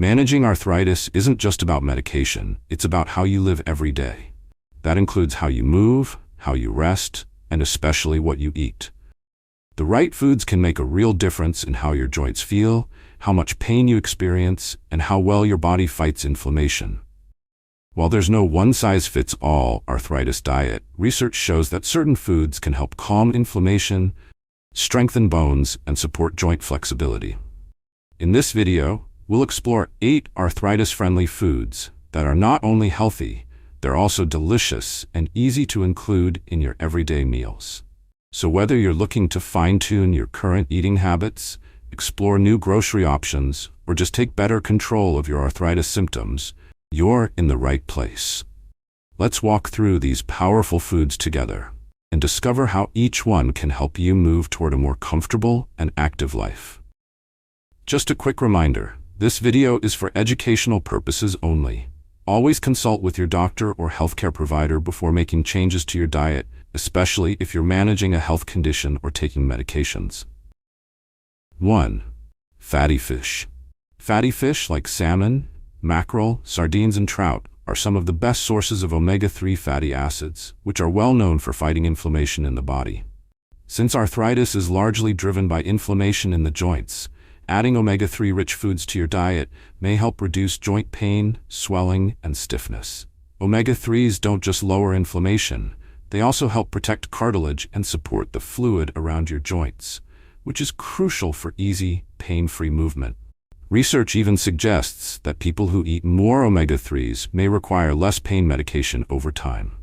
Managing arthritis isn't just about medication, it's about how you live every day. That includes how you move, how you rest, and especially what you eat. The right foods can make a real difference in how your joints feel, how much pain you experience, and how well your body fights inflammation. While there's no one-size-fits-all arthritis diet, research shows that certain foods can help calm inflammation, strengthen bones, and support joint flexibility. In this video, we'll explore 8 arthritis-friendly foods that are not only healthy, they're also delicious and easy to include in your everyday meals. So whether you're looking to fine-tune your current eating habits, explore new grocery options, or just take better control of your arthritis symptoms, you're in the right place. Let's walk through these powerful foods together and discover how each one can help you move toward a more comfortable and active life. Just a quick reminder, this video is for educational purposes only. Always consult with your doctor or healthcare provider before making changes to your diet, especially if you're managing a health condition or taking medications. 1. Fatty fish. Fatty fish like salmon, mackerel, sardines, and trout are some of the best sources of omega-3 fatty acids, which are well known for fighting inflammation in the body. Since arthritis is largely driven by inflammation in the joints, adding omega-3 rich foods to your diet may help reduce joint pain, swelling, and stiffness. Omega-3s don't just lower inflammation, they also help protect cartilage and support the fluid around your joints, which is crucial for easy, pain-free movement. Research even suggests that people who eat more omega-3s may require less pain medication over time.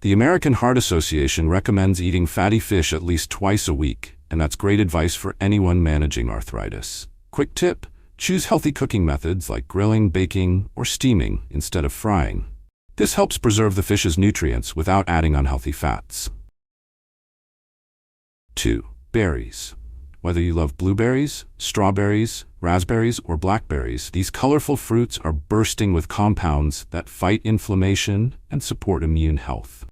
The American Heart Association recommends eating fatty fish at least twice a week, and that's great advice for anyone managing arthritis. Quick tip: choose healthy cooking methods like grilling, baking, or steaming instead of frying. This helps preserve the fish's nutrients without adding unhealthy fats. 2. Berries. Whether you love blueberries, strawberries, raspberries, or blackberries, these colorful fruits are bursting with compounds that fight inflammation and support immune health.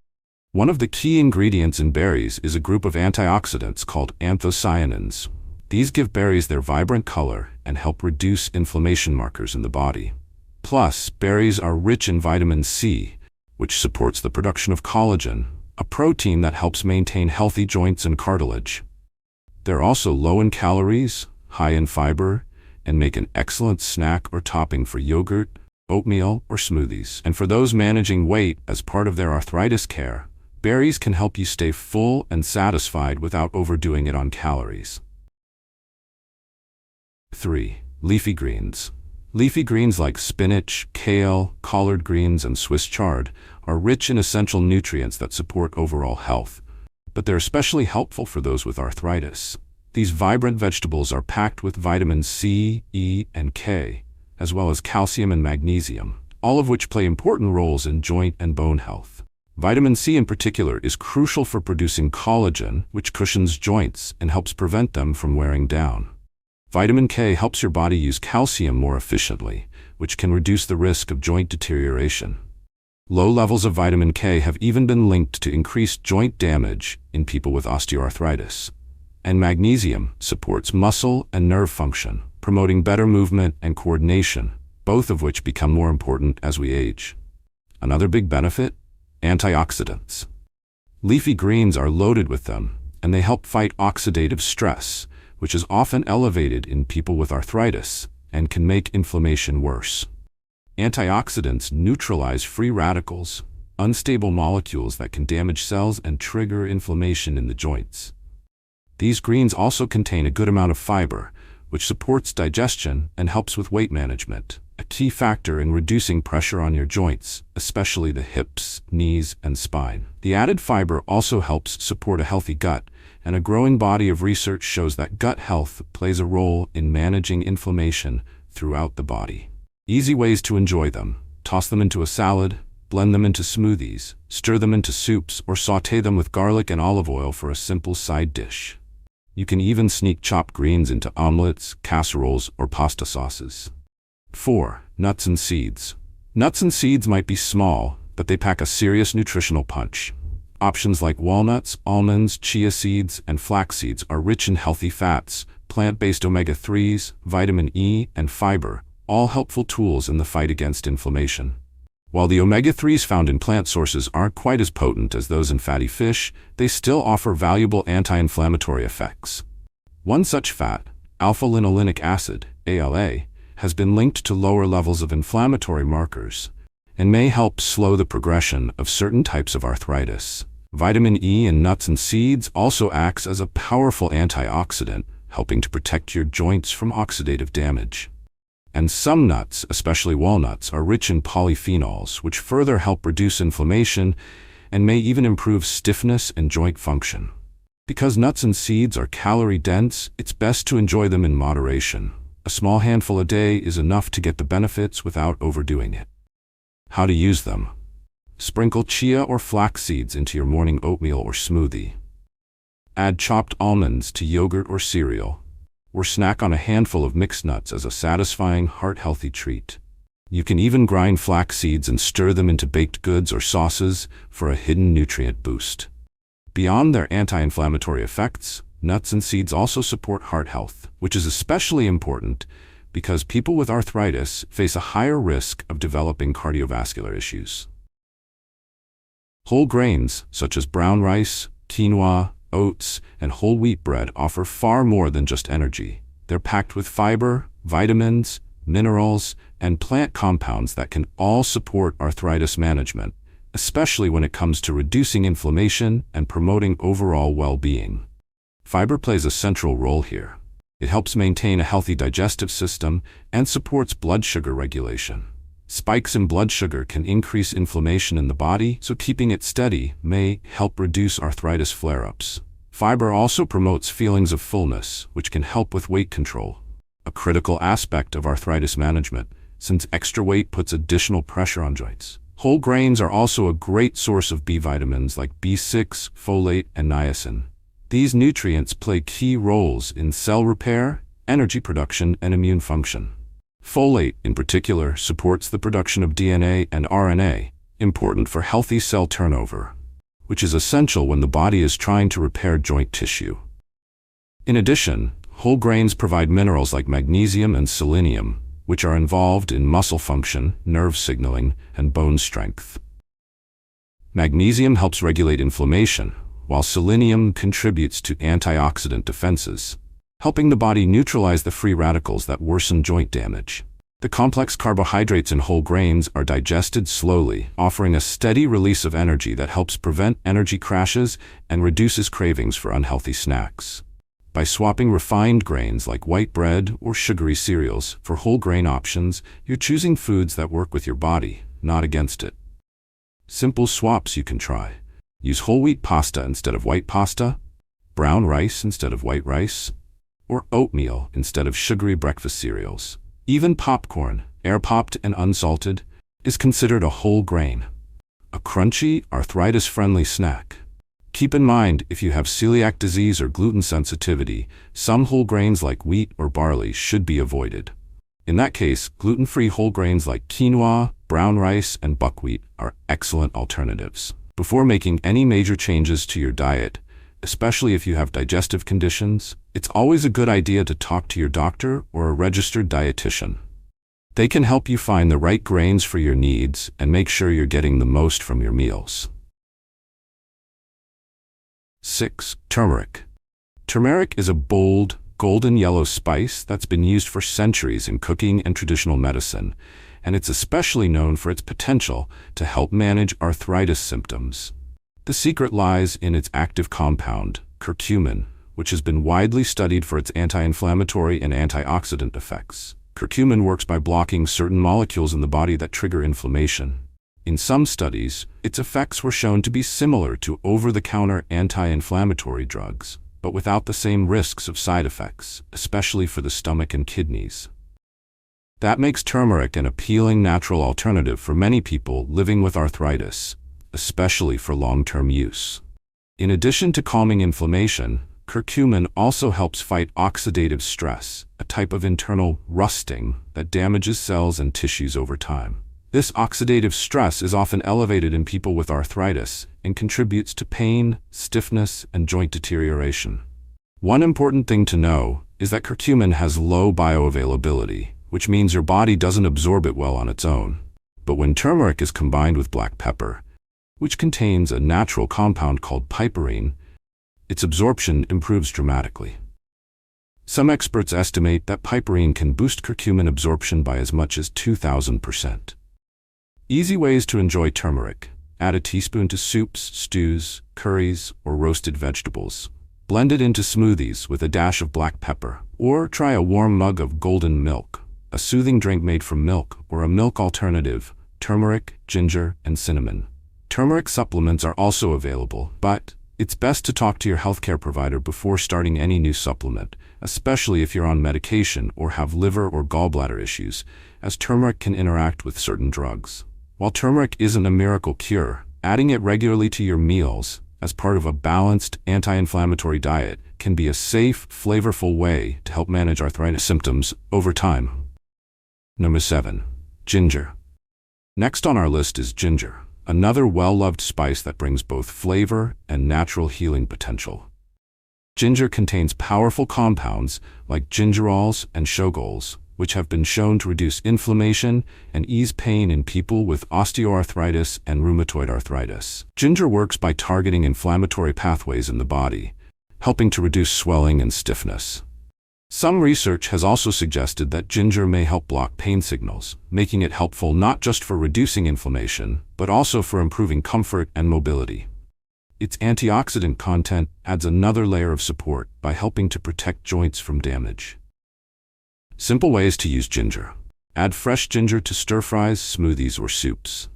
One of the key ingredients in berries is a group of antioxidants called anthocyanins. These give berries their vibrant color and help reduce inflammation markers in the body. Plus, berries are rich in vitamin C, which supports the production of collagen, a protein that helps maintain healthy joints and cartilage. They're also low in calories, high in fiber, and make an excellent snack or topping for yogurt, oatmeal, or smoothies. And for those managing weight as part of their arthritis care, berries can help you stay full and satisfied without overdoing it on calories. 3. Leafy greens. Leafy greens like spinach, kale, collard greens, and Swiss chard are rich in essential nutrients that support overall health, but they're especially helpful for those with arthritis. These vibrant vegetables are packed with vitamins C, E, and K, as well as calcium and magnesium, all of which play important roles in joint and bone health. Vitamin C in particular is crucial for producing collagen, which cushions joints and helps prevent them from wearing down. Vitamin K helps your body use calcium more efficiently, which can reduce the risk of joint deterioration. Low levels of vitamin K have even been linked to increased joint damage in people with osteoarthritis. And magnesium supports muscle and nerve function, promoting better movement and coordination, both of which become more important as we age. Another big benefit? Antioxidants. Leafy greens are loaded with them, and they help fight oxidative stress, which is often elevated in people with arthritis and can make inflammation worse. Antioxidants neutralize free radicals, unstable molecules that can damage cells and trigger inflammation in the joints. These greens also contain a good amount of fiber, which supports digestion and helps with weight management, a key factor in reducing pressure on your joints, especially the hips, knees, and spine. The added fiber also helps support a healthy gut, and a growing body of research shows that gut health plays a role in managing inflammation throughout the body. Easy ways to enjoy them: toss them into a salad, blend them into smoothies, stir them into soups, or sauté them with garlic and olive oil for a simple side dish. You can even sneak chopped greens into omelets, casseroles, or pasta sauces. 4. Nuts and seeds. Nuts and seeds might be small, but they pack a serious nutritional punch. Options like walnuts, almonds, chia seeds, and flax seeds are rich in healthy fats, plant-based omega-3s, vitamin E, and fiber, all helpful tools in the fight against inflammation. While the omega-3s found in plant sources aren't quite as potent as those in fatty fish, they still offer valuable anti-inflammatory effects. One such fat, alpha-linolenic acid, ALA, has been linked to lower levels of inflammatory markers and may help slow the progression of certain types of arthritis. Vitamin E in nuts and seeds also acts as a powerful antioxidant, helping to protect your joints from oxidative damage. And some nuts, especially walnuts, are rich in polyphenols, which further help reduce inflammation and may even improve stiffness and joint function. Because nuts and seeds are calorie-dense, it's best to enjoy them in moderation. A small handful a day is enough to get the benefits without overdoing it. How to use them. Sprinkle chia or flax seeds into your morning oatmeal or smoothie. Add chopped almonds to yogurt or cereal. Or snack on a handful of mixed nuts as a satisfying, heart-healthy treat. You can even grind flax seeds and stir them into baked goods or sauces for a hidden nutrient boost. Beyond their anti-inflammatory effects, nuts and seeds also support heart health, which is especially important because people with arthritis face a higher risk of developing cardiovascular issues. Whole grains, such as brown rice, quinoa, oats, and whole wheat bread offer far more than just energy. They're packed with fiber, vitamins, minerals, and plant compounds that can all support arthritis management, especially when it comes to reducing inflammation and promoting overall well-being. Fiber plays a central role here. It helps maintain a healthy digestive system and supports blood sugar regulation. Spikes in blood sugar can increase inflammation in the body, so keeping it steady may help reduce arthritis flare-ups. Fiber also promotes feelings of fullness, which can help with weight control, a critical aspect of arthritis management, since extra weight puts additional pressure on joints. Whole grains are also a great source of B vitamins like B6, folate, and niacin. These nutrients play key roles in cell repair, energy production, and immune function. Folate, in particular, supports the production of DNA and RNA, important for healthy cell turnover, which is essential when the body is trying to repair joint tissue. In addition, whole grains provide minerals like magnesium and selenium, which are involved in muscle function, nerve signaling, and bone strength. Magnesium helps regulate inflammation, while selenium contributes to antioxidant defenses, helping the body neutralize the free radicals that worsen joint damage. The complex carbohydrates in whole grains are digested slowly, offering a steady release of energy that helps prevent energy crashes and reduces cravings for unhealthy snacks. By swapping refined grains like white bread or sugary cereals for whole grain options, you're choosing foods that work with your body, not against it. Simple swaps you can try. Use whole wheat pasta instead of white pasta, brown rice instead of white rice, or oatmeal instead of sugary breakfast cereals. Even popcorn, air-popped and unsalted, is considered a whole grain, a crunchy, arthritis-friendly snack. Keep in mind, if you have celiac disease or gluten sensitivity, some whole grains like wheat or barley should be avoided. In that case, gluten-free whole grains like quinoa, brown rice, and buckwheat are excellent alternatives. Before making any major changes to your diet, especially if you have digestive conditions, it's always a good idea to talk to your doctor or a registered dietitian. They can help you find the right grains for your needs and make sure you're getting the most from your meals. 6. Turmeric. Turmeric is a bold, golden yellow spice that's been used for centuries in cooking and traditional medicine, and it's especially known for its potential to help manage arthritis symptoms. The secret lies in its active compound, curcumin, which has been widely studied for its anti-inflammatory and antioxidant effects. Curcumin works by blocking certain molecules in the body that trigger inflammation. In some studies, its effects were shown to be similar to over-the-counter anti-inflammatory drugs, but without the same risks of side effects, especially for the stomach and kidneys. That makes turmeric an appealing natural alternative for many people living with arthritis, especially for long-term use. In addition to calming inflammation, curcumin also helps fight oxidative stress, a type of internal rusting that damages cells and tissues over time. This oxidative stress is often elevated in people with arthritis and contributes to pain, stiffness, and joint deterioration. One important thing to know is that curcumin has low bioavailability, which means your body doesn't absorb it well on its own. But when turmeric is combined with black pepper, which contains a natural compound called piperine, its absorption improves dramatically. Some experts estimate that piperine can boost curcumin absorption by as much as 2,000%. Easy ways to enjoy turmeric. Add a teaspoon to soups, stews, curries, or roasted vegetables. Blend it into smoothies with a dash of black pepper. Or try a warm mug of golden milk, a soothing drink made from milk, or a milk alternative, turmeric, ginger, and cinnamon. Turmeric supplements are also available, but it's best to talk to your healthcare provider before starting any new supplement, especially if you're on medication or have liver or gallbladder issues, as turmeric can interact with certain drugs. While turmeric isn't a miracle cure, adding it regularly to your meals as part of a balanced anti-inflammatory diet can be a safe, flavorful way to help manage arthritis symptoms over time. Number 7. Ginger. Next on our list is ginger, another well-loved spice that brings both flavor and natural healing potential. Ginger contains powerful compounds like gingerols and shogols, which have been shown to reduce inflammation and ease pain in people with osteoarthritis and rheumatoid arthritis. Ginger works by targeting inflammatory pathways in the body, helping to reduce swelling and stiffness. Some research has also suggested that ginger may help block pain signals, making it helpful not just for reducing inflammation, but also for improving comfort and mobility. Its antioxidant content adds another layer of support by helping to protect joints from damage. Simple ways to use ginger. Add fresh ginger to stir-fries, smoothies, or soups.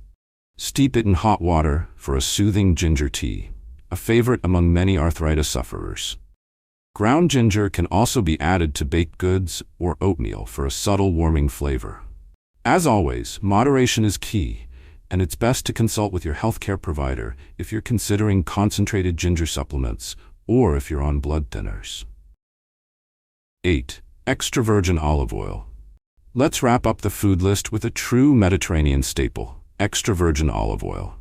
Steep it in hot water for a soothing ginger tea, a favorite among many arthritis sufferers. Ground ginger can also be added to baked goods or oatmeal for a subtle warming flavor. As always, moderation is key, and it's best to consult with your healthcare provider if you're considering concentrated ginger supplements or if you're on blood thinners. 8. Extra virgin olive oil. Let's wrap up the food list with a true Mediterranean staple, extra virgin olive oil.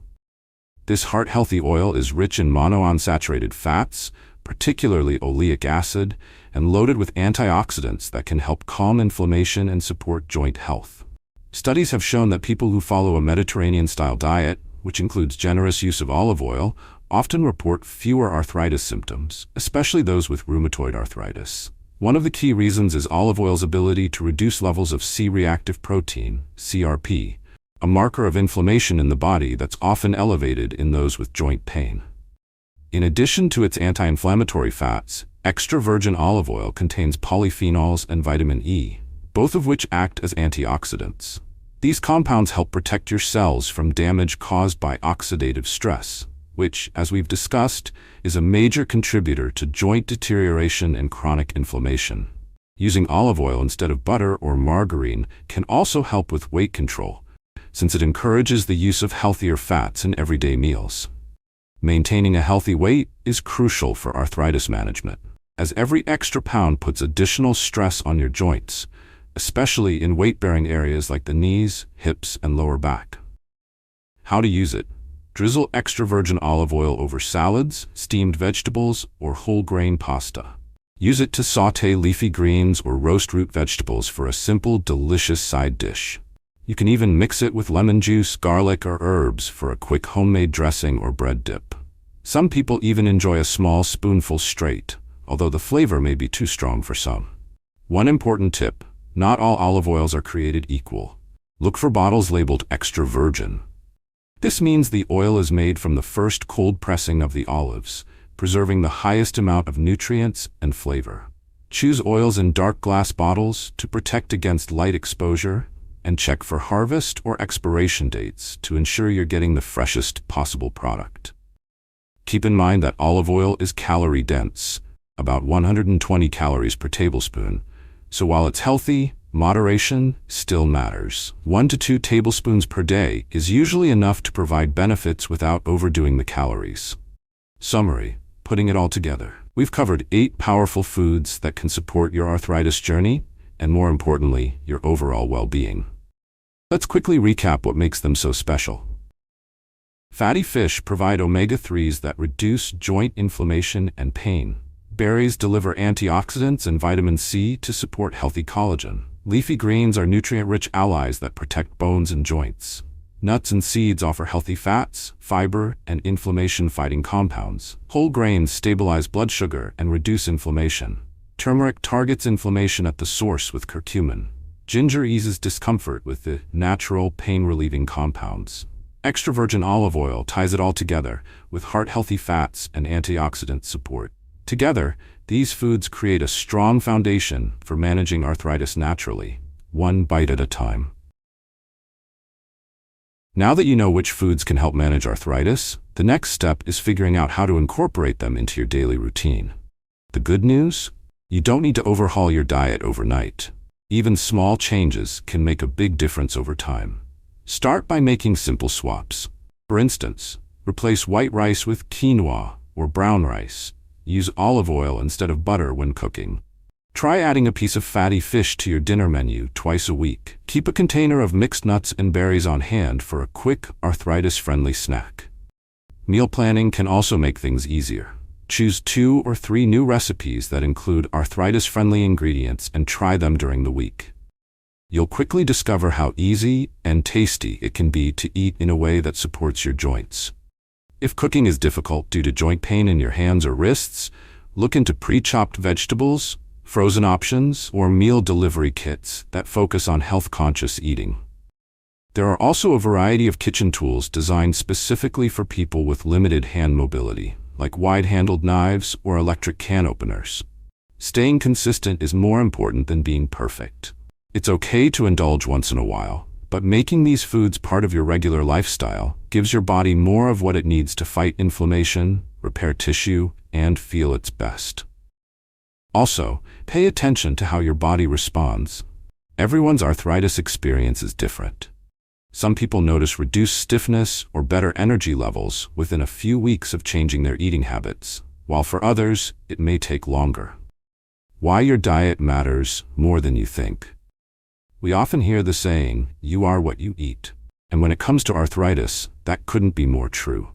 This heart-healthy oil is rich in monounsaturated fats, particularly oleic acid, and loaded with antioxidants that can help calm inflammation and support joint health. Studies have shown that people who follow a Mediterranean-style diet, which includes generous use of olive oil, often report fewer arthritis symptoms, especially those with rheumatoid arthritis. One of the key reasons is olive oil's ability to reduce levels of C-reactive protein, CRP, a marker of inflammation in the body that's often elevated in those with joint pain. In addition to its anti-inflammatory fats, extra virgin olive oil contains polyphenols and vitamin E, both of which act as antioxidants. These compounds help protect your cells from damage caused by oxidative stress, which, as we've discussed, is a major contributor to joint deterioration and chronic inflammation. Using olive oil instead of butter or margarine can also help with weight control, since it encourages the use of healthier fats in everyday meals. Maintaining a healthy weight is crucial for arthritis management, as every extra pound puts additional stress on your joints, especially in weight-bearing areas like the knees, hips, and lower back. How to use it? Drizzle extra virgin olive oil over salads, steamed vegetables, or whole grain pasta. Use it to sauté leafy greens or roast root vegetables for a simple, delicious side dish. You can even mix it with lemon juice, garlic, or herbs for a quick homemade dressing or bread dip. Some people even enjoy a small spoonful straight, although the flavor may be too strong for some. One important tip: not all olive oils are created equal. Look for bottles labeled extra virgin. This means the oil is made from the first cold pressing of the olives, preserving the highest amount of nutrients and flavor. Choose oils in dark glass bottles to protect against light exposure, and check for harvest or expiration dates to ensure you're getting the freshest possible product. Keep in mind that olive oil is calorie-dense, about 120 calories per tablespoon, so while it's healthy, moderation still matters. 1 to 2 tablespoons per day is usually enough to provide benefits without overdoing the calories. Summary: putting it all together, we've covered 8 powerful foods that can support your arthritis journey, and more importantly, your overall well-being. Let's quickly recap what makes them so special. Fatty fish provide omega-3s that reduce joint inflammation and pain. Berries deliver antioxidants and vitamin C to support healthy collagen. Leafy greens are nutrient-rich allies that protect bones and joints. Nuts and seeds offer healthy fats, fiber, and inflammation-fighting compounds. Whole grains stabilize blood sugar and reduce inflammation. Turmeric targets inflammation at the source with curcumin. Ginger eases discomfort with the natural pain-relieving compounds. Extra virgin olive oil ties it all together with heart-healthy fats and antioxidant support. Together, these foods create a strong foundation for managing arthritis naturally, one bite at a time. Now that you know which foods can help manage arthritis, the next step is figuring out how to incorporate them into your daily routine. The good news? You don't need to overhaul your diet overnight. Even small changes can make a big difference over time. Start by making simple swaps. For instance, replace white rice with quinoa or brown rice. Use olive oil instead of butter when cooking. Try adding a piece of fatty fish to your dinner menu twice a week. Keep a container of mixed nuts and berries on hand for a quick, arthritis-friendly snack. Meal planning can also make things easier. Choose 2 or 3 new recipes that include arthritis-friendly ingredients and try them during the week. You'll quickly discover how easy and tasty it can be to eat in a way that supports your joints. If cooking is difficult due to joint pain in your hands or wrists, look into pre-chopped vegetables, frozen options, or meal delivery kits that focus on health-conscious eating. There are also a variety of kitchen tools designed specifically for people with limited hand mobility, like wide-handled knives or electric can openers. Staying consistent is more important than being perfect. It's okay to indulge once in a while, but making these foods part of your regular lifestyle gives your body more of what it needs to fight inflammation, repair tissue, and feel its best. Also, pay attention to how your body responds. Everyone's arthritis experience is different. Some people notice reduced stiffness or better energy levels within a few weeks of changing their eating habits, while for others, it may take longer. Why your diet matters more than you think. We often hear the saying, "You are what you eat." And when it comes to arthritis, that couldn't be more true.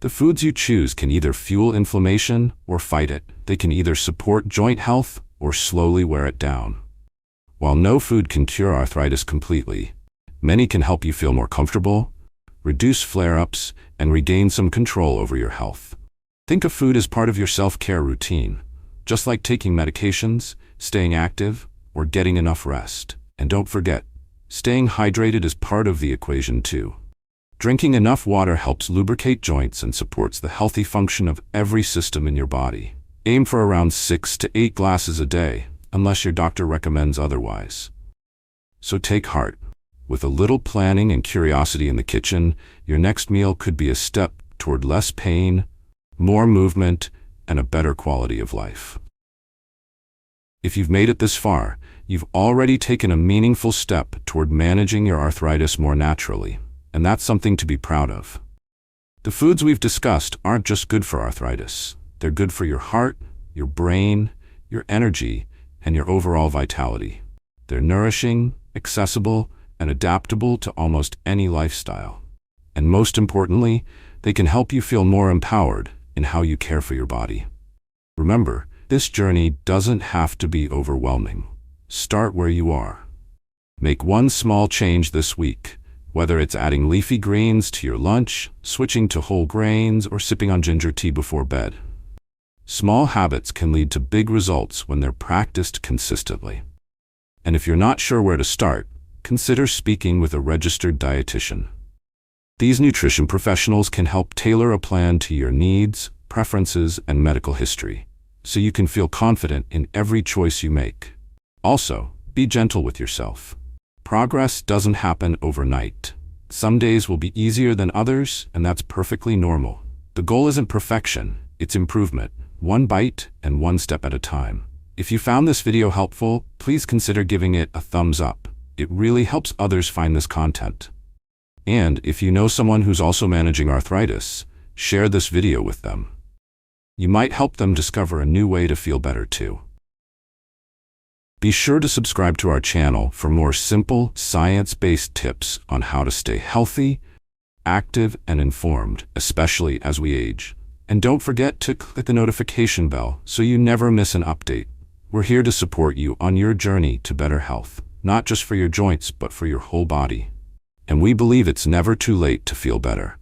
The foods you choose can either fuel inflammation or fight it. They can either support joint health or slowly wear it down. While no food can cure arthritis completely, many can help you feel more comfortable, reduce flare-ups, and regain some control over your health. Think of food as part of your self-care routine, just like taking medications, staying active, or getting enough rest. And don't forget, staying hydrated is part of the equation too. Drinking enough water helps lubricate joints and supports the healthy function of every system in your body. Aim for around 6 to 8 glasses a day, unless your doctor recommends otherwise. So take heart. With a little planning and curiosity in the kitchen, your next meal could be a step toward less pain, more movement, and a better quality of life. If you've made it this far, you've already taken a meaningful step toward managing your arthritis more naturally, and that's something to be proud of. The foods we've discussed aren't just good for arthritis. They're good for your heart, your brain, your energy, and your overall vitality. They're nourishing, accessible, and adaptable to almost any lifestyle. And most importantly, they can help you feel more empowered in how you care for your body. Remember, this journey doesn't have to be overwhelming. Start where you are. Make one small change this week, whether it's adding leafy greens to your lunch, switching to whole grains, or sipping on ginger tea before bed. Small habits can lead to big results when they're practiced consistently. And if you're not sure where to start, consider speaking with a registered dietitian. These nutrition professionals can help tailor a plan to your needs, preferences, and medical history, so you can feel confident in every choice you make. Also, be gentle with yourself. Progress doesn't happen overnight. Some days will be easier than others, and that's perfectly normal. The goal isn't perfection, it's improvement, one bite and one step at a time. If you found this video helpful, please consider giving it a thumbs up. It really helps others find this content. And if you know someone who's also managing arthritis, share this video with them. You might help them discover a new way to feel better too. Be sure to subscribe to our channel for more simple, science-based tips on how to stay healthy, active, and informed, especially as we age. And don't forget to click the notification bell so you never miss an update. We're here to support you on your journey to better health, not just for your joints, but for your whole body. And we believe it's never too late to feel better.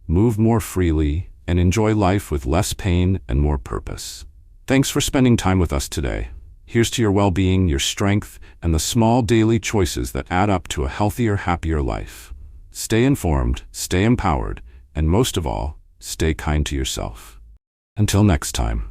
Move more freely and enjoy life with less pain and more purpose. Thanks for spending time with us today. Here's to your well-being, your strength, and the small daily choices that add up to a healthier, happier life. Stay informed, stay empowered, and most of all, stay kind to yourself. Until next time.